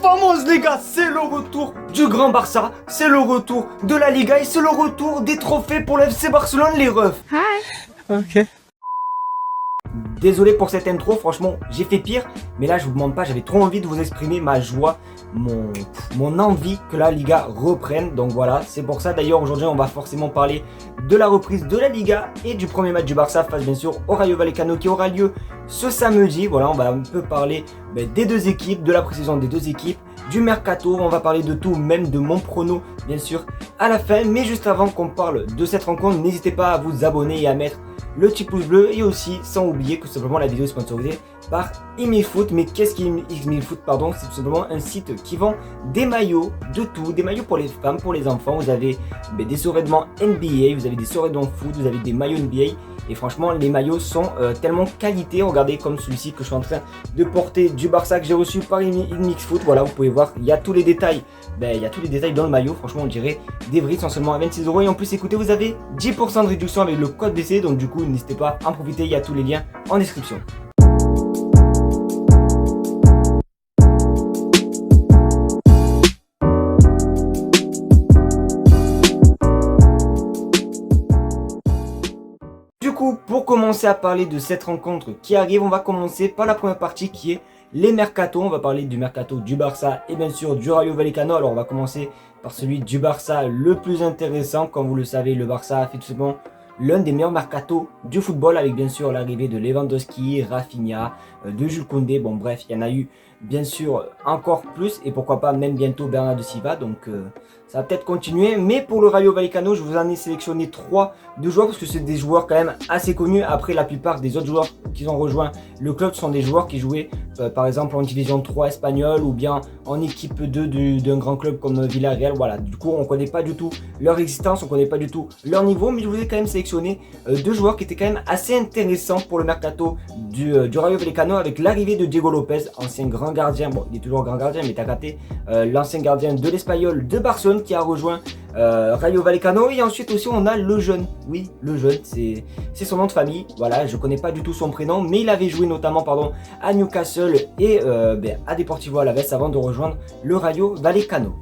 Vamos les gars, c'est le retour du Grand Barça, c'est le retour de la Liga et c'est le retour des trophées pour le FC Barcelone les refs. Ok. Désolé pour cette intro, franchement j'ai fait pire, mais là je vous demande pas, j'avais trop envie de vous exprimer ma joie, mon envie que la Liga reprenne. Donc voilà, c'est pour ça d'ailleurs aujourd'hui on va forcément parler de la reprise de la Liga et du premier match du Barça face bien sûr au Rayo Vallecano qui aura lieu ce samedi. Voilà, on va un peu parler des deux équipes, de la pré-saison des deux équipes, du mercato, on va parler de tout, même de mon prono bien sûr à la fin. Mais juste avant qu'on parle de cette rencontre, n'hésitez pas à vous abonner et à mettre le petit pouce bleu et aussi sans oublier que simplement la vidéo est sponsorisée par Emifoot. Mais qu'est-ce qu'Emifoot, pardon? C'est tout simplement un site qui vend des maillots de tout, des maillots pour les femmes, pour les enfants. Vous avez des survêtements NBA, vous avez des survêtements foot, vous avez des maillots NBA et franchement les maillots sont tellement qualité. Regardez comme celui-ci que je suis en train de porter du Barça que j'ai reçu par Emifoot. Voilà, vous pouvez voir, il y a tous les détails. Il y a tous les détails dans le maillot, franchement on dirait des vrais, sont seulement à 26 € et en plus écoutez, vous avez 10% de réduction avec le code BC, donc du coup n'hésitez pas à en profiter, il y a tous les liens en description. Du coup, pour commencer à parler de cette rencontre qui arrive, on va commencer par la première partie qui est les mercatos. On va parler du mercato du Barça et bien sûr du Rayo Vallecano. Alors on va commencer par celui du Barça le plus intéressant. Comme vous le savez, le Barça a fait tout simplement l'un des meilleurs mercatos du football avec bien sûr l'arrivée de Lewandowski, Rafinha, de Jules Koundé. Bon bref, il y en a eu bien sûr encore plus et pourquoi pas même bientôt Bernardo Silva. Donc ça va peut-être continuer. Mais pour le Rayo Vallecano, je vous en ai sélectionné 3 de joueurs parce que c'est des joueurs quand même assez connus. Après la plupart des autres joueurs qui ont rejoint le club sont des joueurs qui jouaient par exemple en division 3 espagnole ou bien en équipe 2 d'un grand club comme Villarreal. Voilà, du coup on ne connaît pas du tout leur existence, on ne connaît pas du tout leur niveau, mais je vous ai quand même sélectionné 2 joueurs qui étaient quand même assez intéressants pour le mercato du Rayo Vallecano avec l'arrivée de Diego Lopez, ancien grand gardien, bon il est toujours grand gardien mais t'as capté, l'ancien gardien de l'Espagnol de Barcelone qui a rejoint Rayo Vallecano. Et ensuite aussi on a le jeune, oui le jeune, c'est son nom de famille, voilà je connais pas du tout son prénom, mais il avait joué notamment à Newcastle et à Deportivo Alavés avant de rejoindre le Rayo Vallecano.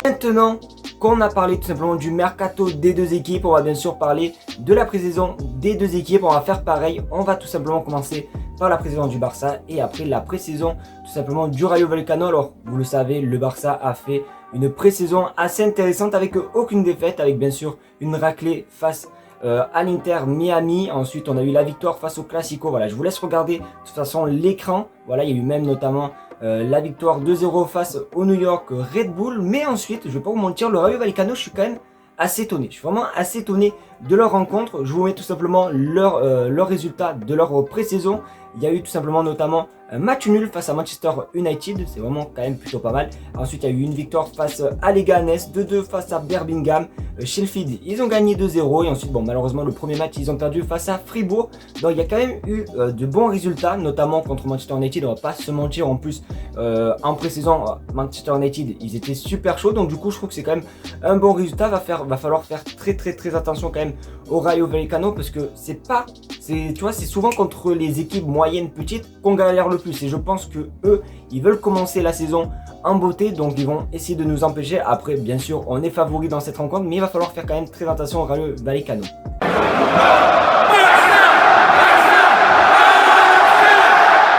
Maintenant qu'on a parlé tout simplement du mercato des deux équipes, on va bien sûr parler de la pré-saison des deux équipes. On va faire pareil, on va tout simplement commencer par la pré-saison du Barça et après la pré-saison tout simplement du Rayo Vallecano. Alors vous le savez, le Barça a fait une pré-saison assez intéressante avec aucune défaite, avec bien sûr une raclée face à l'Inter Miami. Ensuite on a eu la victoire face au Classico. Voilà, je vous laisse regarder de toute façon l'écran. Voilà, il y a eu même notamment la victoire 2-0 face au New York Red Bull. Mais ensuite, je vais pas vous mentir, le Rayo Vallecano, je suis quand même assez étonné. Je suis vraiment assez étonné de leur rencontre. Je vous mets tout simplement leur résultat de leur pré-saison. Il y a eu tout simplement notamment un match nul face à Manchester United, c'est vraiment quand même plutôt pas mal. Ensuite il y a eu une victoire face à Leganés, 2-2 face à Birmingham. Sheffield ils ont gagné 2-0 et ensuite bon malheureusement le premier match ils ont perdu face à Fribourg. Donc il y a quand même eu de bons résultats, notamment contre Manchester United, on va pas se mentir. En plus en pré-saison Manchester United ils étaient super chauds, donc du coup je trouve que c'est quand même un bon résultat. Va falloir faire très attention quand même au Rayo Vallecano parce que c'est souvent contre les équipes moyennes petites qu'on galère le plus et je pense que eux ils veulent commencer la saison en beauté, donc ils vont essayer de nous empêcher. Après bien sûr on est favori dans cette rencontre, mais il va falloir faire quand même très attention au Rayo Vallecano.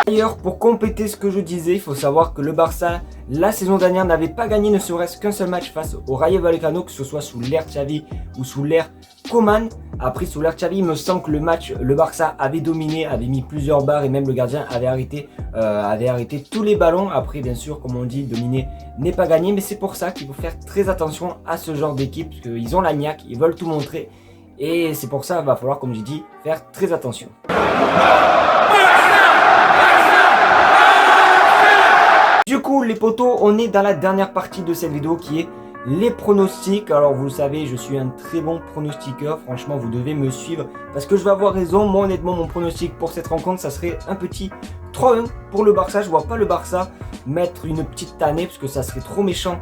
D'ailleurs, pour compléter ce que je disais, il faut savoir que le Barça, la saison dernière, n'avait pas gagné ne serait-ce qu'un seul match face au Rayo Vallecano, que ce soit sous l'ère Xavi ou sous l'ère Koeman. Après, sous l'ère Xavi, il me semble que le Barça avait dominé, avait mis plusieurs barres et même le gardien avait arrêté tous les ballons. Après, bien sûr, comme on dit, dominer n'est pas gagné, mais c'est pour ça qu'il faut faire très attention à ce genre d'équipe, parce qu'ils ont la niaque, ils veulent tout montrer. Et c'est pour ça qu'il va falloir, comme j'ai dit, faire très attention. Du coup les potos, on est dans la dernière partie de cette vidéo qui est les pronostics. Alors vous le savez, je suis un très bon pronostiqueur, franchement vous devez me suivre parce que je vais avoir raison. Moi honnêtement mon pronostic pour cette rencontre ça serait un petit 3-1 pour le Barça. Je vois pas le Barça mettre une petite tannée, parce que ça serait trop méchant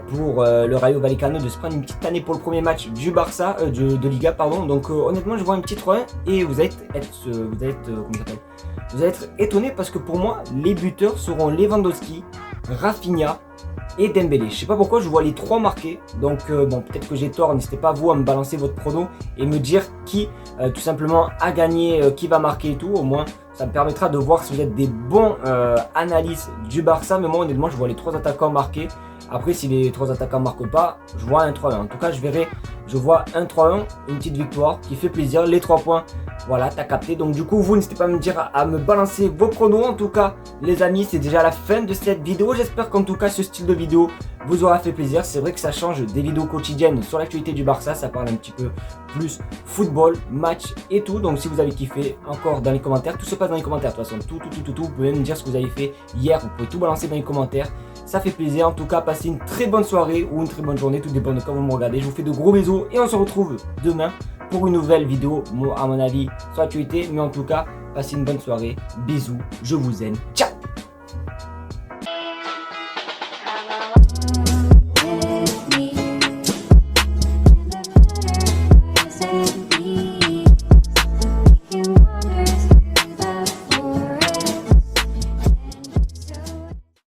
pour le Rayo Vallecano de se prendre une petite tannée pour le premier match du Barça, de Liga, pardon. Donc honnêtement, je vois un petit 3-1 et vous allez être étonné parce que pour moi, les buteurs seront Lewandowski, Rafinha et Dembélé. Je sais pas pourquoi je vois les 3 marqués. Donc bon, peut-être que j'ai tort. N'hésitez pas vous à me balancer votre prono et me dire qui tout simplement a gagné, qui va marquer et tout. Au moins, ça me permettra de voir si vous êtes des bons analystes du Barça. Mais moi, honnêtement, je vois les 3 attaquants marqués. Après, si les 3 attaquants ne marquent pas, je vois un 3-1. En tout cas, je vois un 3-1, une petite victoire qui fait plaisir. Les 3 points, voilà, t'as capté. Donc du coup, vous n'hésitez pas à me dire, à me balancer vos pronos. En tout cas, les amis, c'est déjà la fin de cette vidéo. J'espère qu'en tout cas, ce style de vidéo vous aura fait plaisir. C'est vrai que ça change des vidéos quotidiennes sur l'actualité du Barça. Ça parle un petit peu plus football, match et tout. Donc si vous avez kiffé, encore dans les commentaires. Tout se passe dans les commentaires. De toute façon, tout. Vous pouvez me dire ce que vous avez fait hier. Vous pouvez tout balancer dans les commentaires. Ça fait plaisir. En tout cas, passez une très bonne soirée ou une très bonne journée. Tout dépend de quand vous me regardez. Je vous fais de gros bisous et on se retrouve demain pour une nouvelle vidéo, à mon avis, sur l'actualité. Mais en tout cas, passez une bonne soirée. Bisous. Je vous aime. Ciao!